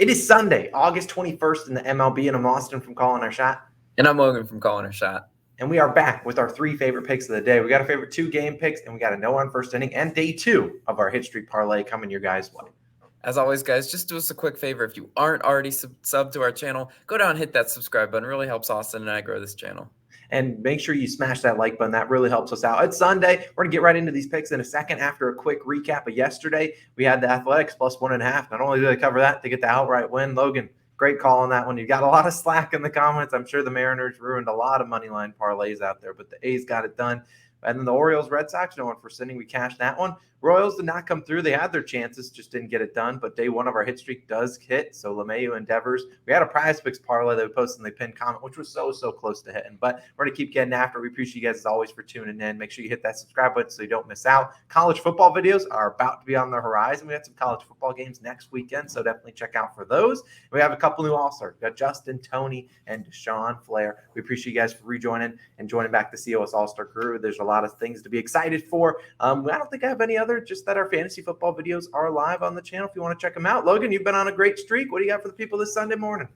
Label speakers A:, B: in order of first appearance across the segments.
A: It is Sunday, August 21st in the MLB, and I'm Austin from Calling Our Shot.
B: And I'm Logan from Calling Our Shot.
A: And we are back with our three favorite picks of the day. We got our favorite two game picks, and we got a no on first inning and day two of our Hit Streak Parlay coming your guys' way.
B: As always, guys, just do us a quick favor. If you aren't already subbed to our channel, go down and hit that subscribe button. It really helps Austin and I grow this channel.
A: And make sure you smash that like button. That really helps us out. It's Sunday. We're going to get right into these picks in a second. After a quick recap of yesterday, we had the Athletics plus 1.5. Not only did they cover that, they get the outright win. Logan, great call on that one. You got a lot of slack in the comments. I'm sure the Mariners ruined a lot of money line parlays out there, but the A's got it done. And then the Orioles, Red Sox, no one for sending. We cashed that one. Royals did not come through. They had their chances, just didn't get it done. But day one of our hit streak does hit. So LeMahieu endeavors. We had a PrizePicks parlay that we posted in the pinned comment, which was so close to hitting. But we're going to keep getting after it. We appreciate you guys as always for tuning in. Make sure you hit that subscribe button so you don't miss out. College football videos are about to be on the horizon. We got some college football games next weekend, so definitely check out for those. We have a couple new All-Stars. We got Justin, Tony, and Deshaun Flair. We appreciate you guys for rejoining and joining back the COS All-Star crew. There's a lot of things to be excited for. I don't think I have any other, just that our fantasy football videos are live on the channel if you want to check them out. Logan, you've been on a great streak. What do you got for the people this Sunday morning?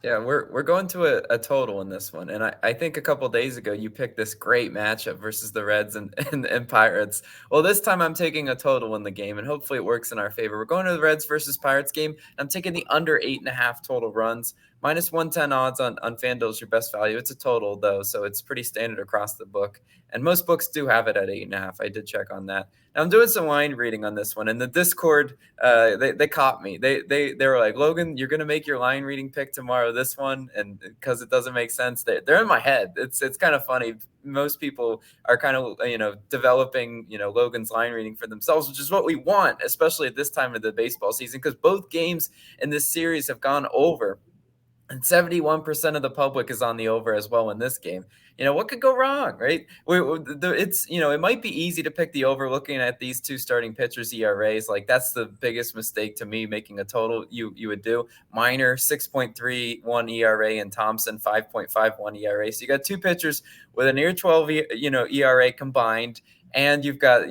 B: Yeah, we're going to a total in this one. And I think a couple days ago you picked this great matchup versus the Reds and Pirates. Well, this time I'm taking a total in the game, and hopefully it works in our favor. We're going to the Reds versus Pirates game. I'm taking the under 8.5 total runs. Minus 110 odds on FanDuel is your best value. It's a total, though, so it's pretty standard across the book. And most books do have it at 8.5. I did check on that. Now, I'm doing some line reading on this one. And the Discord, they caught me. They were like, Logan, you're going to make your line reading pick tomorrow, this one. And because it doesn't make sense, they're in my head. It's kind of funny. Most people are kind of, developing, Logan's line reading for themselves, which is what we want, especially at this time of the baseball season, because both games in this series have gone over. And 71% of the public is on the over as well in this game. What could go wrong, right? It might be easy to pick the over looking at these two starting pitchers' ERAs. Like, that's the biggest mistake to me, making a total you would do. Minor, 6.31 ERA, and Thompson, 5.51 ERA. So you got two pitchers with a near 12, ERA combined, and you've got,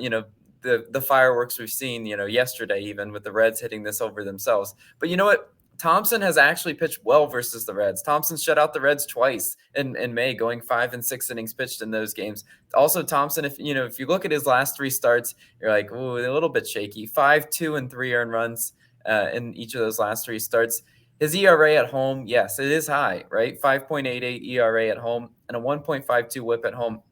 B: the fireworks we've seen, yesterday, even with the Reds hitting this over themselves. But you know what? Thompson has actually pitched well versus the Reds. Thompson shut out the Reds twice in May, going 5 and 6 innings pitched in those games. Also, Thompson, if you look at his last three starts, you're like, ooh, a little bit shaky. 5, 2, and 3 earned runs in each of those last three starts. His ERA at home, yes, it is high, right? 5.88 ERA at home and a 1.52 WHIP at home.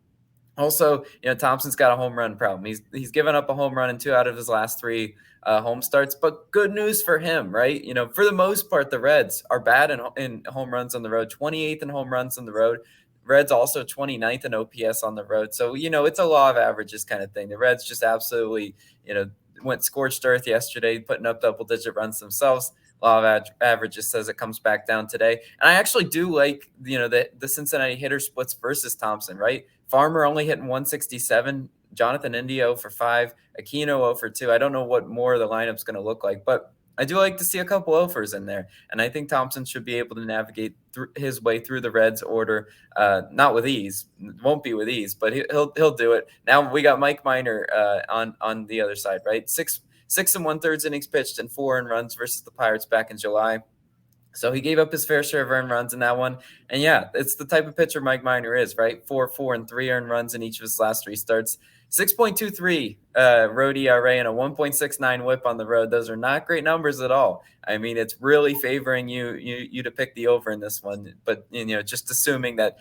B: Also, Thompson's got a home run problem. He's given up a home run in 2 out of his last 3 home starts, but good news for him, right? For the most part, the Reds are bad in home runs on the road, 28th in home runs on the road. Reds also 29th in OPS on the road. So, it's a law of averages kind of thing. The Reds just absolutely, went scorched earth yesterday, putting up double-digit runs themselves. Law of averages says it comes back down today. And I actually do like, the Cincinnati hitter splits versus Thompson, right? Farmer only hitting 167, Jonathan Indio for 5, Aquino 0 for 2. I don't know what more the lineup's going to look like, but I do like to see a couple offers in there. And I think Thompson should be able to navigate his way through the Reds order, not with ease. Won't be with ease, but he'll do it. Now we got Mike Minor on the other side, right? 6 1/3 innings pitched and 4 earned runs versus the Pirates back in July. So he gave up his fair share of earned runs in that one. And yeah, it's the type of pitcher Mike Minor is, right? 4, 4, and 3 earned runs in each of his last 3 starts. 6.23 road ERA and a 1.69 WHIP on the road. Those are not great numbers at all. I mean, it's really favoring you to pick the over in this one. But, just assuming that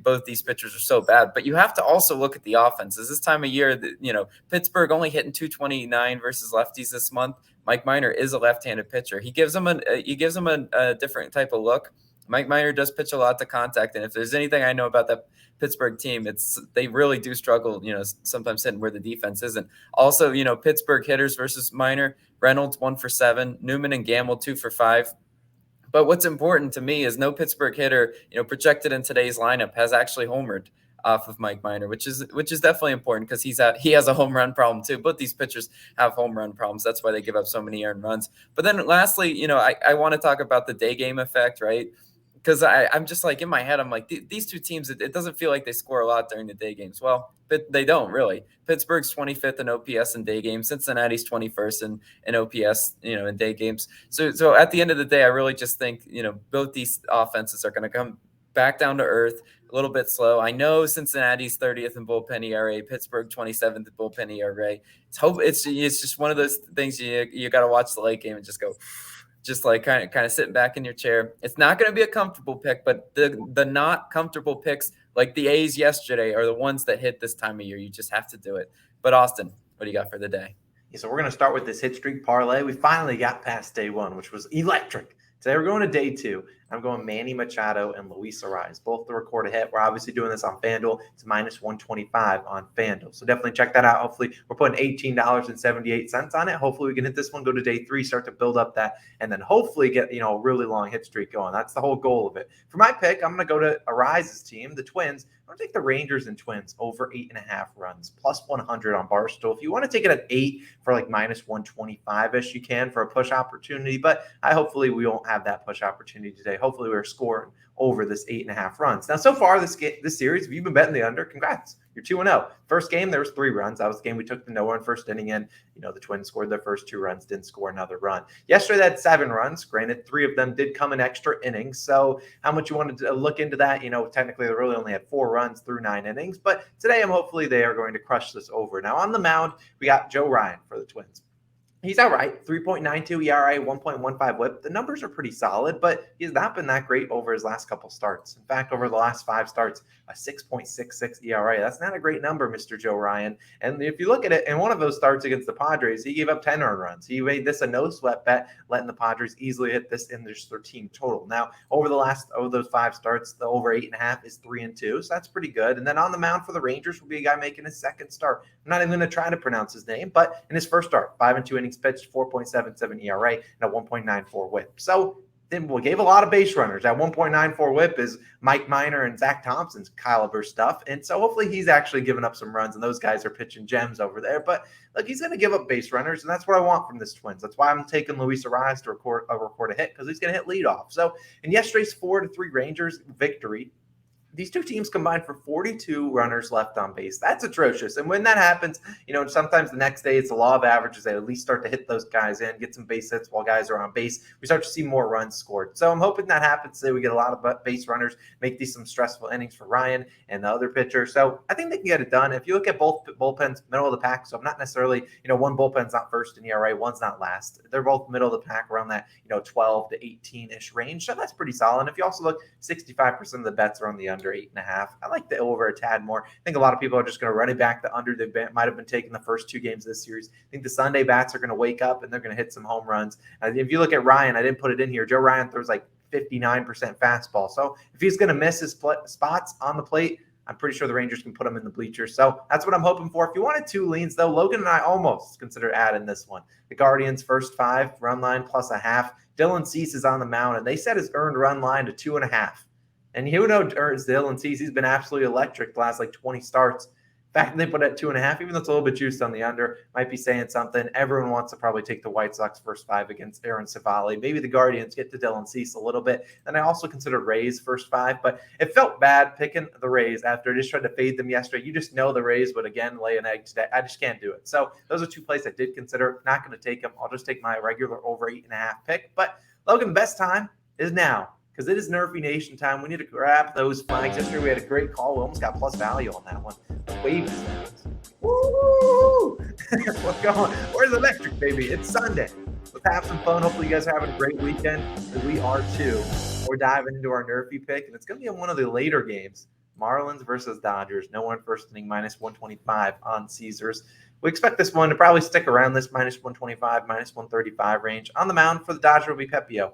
B: both these pitchers are so bad. But you have to also look at the offenses. This time of year, Pittsburgh only hitting 229 versus lefties this month. Mike Minor is a left-handed pitcher. He gives them a different type of look. Mike Minor does pitch a lot to contact, and if there's anything I know about that Pittsburgh team, it's they really do struggle, sometimes hitting where the defense isn't. Also, Pittsburgh hitters versus Minor, Reynolds 1 for 7, Newman and Gamble 2 for 5. But what's important to me is no Pittsburgh hitter, projected in today's lineup has actually homered off of Mike Minor, which is definitely important because he has a home run problem too. Both these pitchers have home run problems. That's why they give up so many earned runs. But then lastly, I want to talk about the day game effect, right? because I'm just like in my head, I'm like, these two teams, it doesn't feel like they score a lot during the day games. Well, but they don't really. Pittsburgh's 25th in OPS in day games. Cincinnati's 21st in OPS, in day games. So at the end of the day, I really just think, both these offenses are going to come back down to earth, a little bit slow. I know Cincinnati's 30th in bullpen ERA, Pittsburgh 27th in bullpen ERA. It's just one of those things you got to watch the late game and just go, just like kind of sitting back in your chair. It's not going to be a comfortable pick, but the not comfortable picks like the A's yesterday are the ones that hit this time of year. You just have to do it. But Austin, what do you got for the day?
A: Yeah, so we're going to start with this hit streak parlay. We finally got past day one, which was electric. Today we're going to day two. I'm going Manny Machado and Luis Ariz, both to record a hit. We're obviously doing this on FanDuel. It's minus 125 on FanDuel. So definitely check that out. Hopefully we're putting $18.78 on it. Hopefully we can hit this one, go to day three, start to build up that, and then hopefully get a really long hit streak going. That's the whole goal of it. For my pick, I'm going to go to Ariz's team, the Twins. I'm going to take the Rangers and Twins over 8.5 runs, plus 100 on Barstool. If you want to take it at 8 for like minus 125-ish, you can for a push opportunity, but hopefully we won't have that push opportunity today. Hopefully we're scoring over this 8.5 runs. Now, so far this series, if you've been betting the under, congrats. You're 2-0. First game, there was 3 runs. That was the game we took the no-run first inning in. The Twins scored their first 2 runs, didn't score another run. Yesterday, they had 7 runs. Granted, 3 of them did come in extra innings. So how much you wanted to look into that? Technically, they really only had 4 runs through 9 innings. But today, hopefully they are going to crush this over. Now, on the mound, we got Joe Ryan for the Twins. He's all right. 3.92 ERA, 1.15 whip. The numbers are pretty solid, but he's not been that great over his last couple starts. In fact, over the last 5 starts, a 6.66 ERA. That's not a great number, Mr. Joe Ryan. And if you look at it, in one of those starts against the Padres, he gave up 10 earned runs. He made this a no-sweat bet, letting the Padres easily hit this in their 13 total. Now, over those 5 starts, the over 8.5 is 3-2, so that's pretty good. And then on the mound for the Rangers will be a guy making his second start. I'm not even going to try to pronounce his name, but in his first start, 5-2 innings pitched, 4.77 ERA, and a 1.94 whip. So then we gave a lot of base runners. That 1.94 whip is Mike Minor and Zach Thompson's caliber stuff. And so hopefully he's actually giving up some runs, and those guys are pitching gems over there. But look, he's going to give up base runners, and that's what I want from this Twins. That's why I'm taking Luis Ariz to record a hit, because he's going to hit leadoff. So in yesterday's 4-3 Rangers victory, these two teams combined for 42 runners left on base. That's atrocious. And when that happens, sometimes the next day it's the law of averages. They at least start to hit those guys in, get some base hits while guys are on base. We start to see more runs scored. So I'm hoping that happens today. We get a lot of base runners, make these some stressful innings for Ryan and the other pitcher. So I think they can get it done. If you look at both bullpens, middle of the pack, so I'm not necessarily, one bullpen's not first in ERA, one's not last. They're both middle of the pack around that, 12 to 18-ish range. So that's pretty solid. And if you also look, 65% of the bets are on the under 8.5. I like the over a tad more. I think a lot of people are just going to run it back the under. They might have been taking the first 2 games of this series. I think the Sunday bats are going to wake up and they're going to hit some home runs. If you look at Ryan, I didn't put it in here. Joe Ryan throws like 59% fastball. So if he's going to miss his spots on the plate, I'm pretty sure the Rangers can put him in the bleachers. So that's what I'm hoping for. If you wanted 2 leans, though, Logan and I almost consider adding this one. The Guardians' first 5 run line plus a half. Dylan Cease is on the mound, and they set his earned run line to 2.5. And who knows Dylan Cease? He's been absolutely electric the last 20 starts. In fact, they put it at 2.5, even though it's a little bit juiced on the under, might be saying something. Everyone wants to probably take the White Sox first 5 against Aaron Savali. Maybe the Guardians get to Dylan Cease a little bit. And I also considered Rays first 5, but it felt bad picking the Rays after I just tried to fade them yesterday. You just know the Rays would again lay an egg today. I just can't do it. So those are 2 plays I did consider. Not going to take them. I'll just take my regular over 8.5 pick. But Logan, the best time is now, because it is NRFI Nation time. We need to grab those flags. Yesterday we had a great call. We almost got plus value on that one. Wave is woo! What's going on? Where's electric, baby? It's Sunday. Let's have some fun. Hopefully you guys are having a great weekend. And we are too. We're diving into our NRFI pick, and it's going to be in one of the later games. Marlins versus Dodgers. No one first inning, minus 125 on Caesars. We expect this one to probably stick around this minus 125, minus 135 range. On the mound for the Dodgers will be Pepio.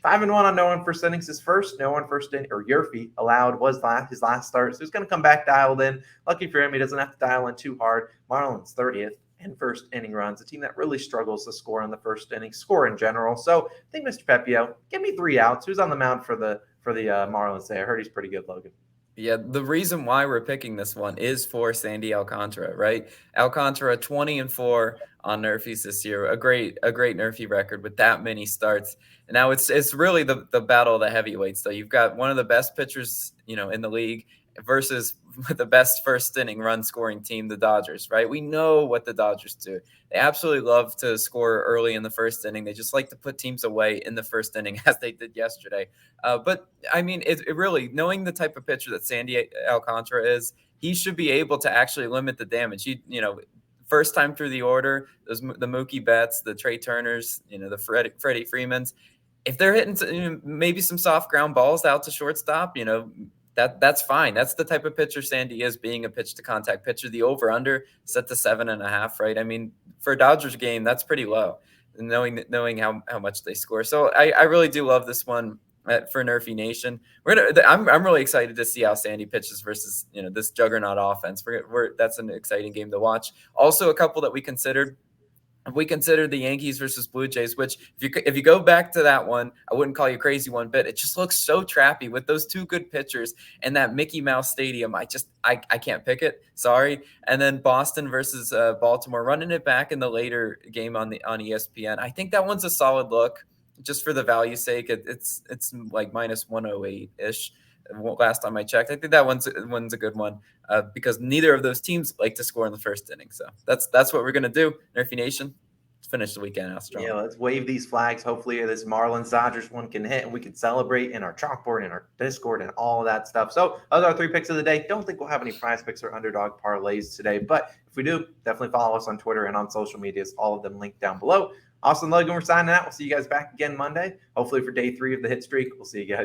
A: 5-1 on no one first innings. His first no one first inning, or Yurfie allowed was his last start. So he's going to come back dialed in. Lucky for him, he doesn't have to dial in too hard. Marlins 30th and first inning runs. A team that really struggles to score in the first inning, score in general. So I think Mr. Pepio, give me 3 outs. Who's on the mound for the Marlins today? I heard he's pretty good, Logan.
B: Yeah, the reason why we're picking this one is for Sandy Alcantara, right? Alcantara 20-4 on NRFIs this year. A great NRFI record with that many starts. And now it's really the battle of the heavyweights. So you've got one of the best pitchers, in the league versus the best first inning run scoring team, the Dodgers, right? We know what the Dodgers do. They absolutely love to score early in the first inning. They just like to put teams away in the first inning, as they did yesterday. But I mean, it really, knowing the type of pitcher that Sandy Alcantara is, he should be able to actually limit the damage. First time through the order, the Mookie Betts, the Trey Turners, the Freddie Freemans, if they're hitting maybe some soft ground balls out to shortstop, that's fine. That's the type of pitcher Sandy is, being a pitch to contact pitcher. The over under set to 7.5, right? I mean, for a Dodgers game, that's pretty low, knowing how much they score. So I really do love this one for NRFI Nation. I'm really excited to see how Sandy pitches versus this juggernaut offense. That's an exciting game to watch. Also, a couple that we considered the Yankees versus Blue Jays, which if you go back to that one, I wouldn't call you a crazy one, but it just looks so trappy with those two good pitchers and that Mickey Mouse Stadium. I can't pick it. Sorry. And then Boston versus Baltimore, running it back in the later game on ESPN. I think that one's a solid look, just for the value sake. It's like minus 108 ish. Last time I checked, I think that one's a good one because neither of those teams like to score in the first inning. So that's what we're gonna do. NRFI Nation, let's finish the weekend out strong.
A: Yeah, let's wave these flags. Hopefully this Marlins Dodgers one can hit and we can celebrate in our chalkboard, in our Discord, and all of that stuff. So those are our 3 picks of the day. Don't think we'll have any prize picks or underdog parlays today, but if we do, definitely follow us on Twitter and on social medias. All of them linked down below. Austin, Logan, we're signing out. We'll see you guys back again Monday, hopefully for day 3 of the hit streak. We'll see you guys.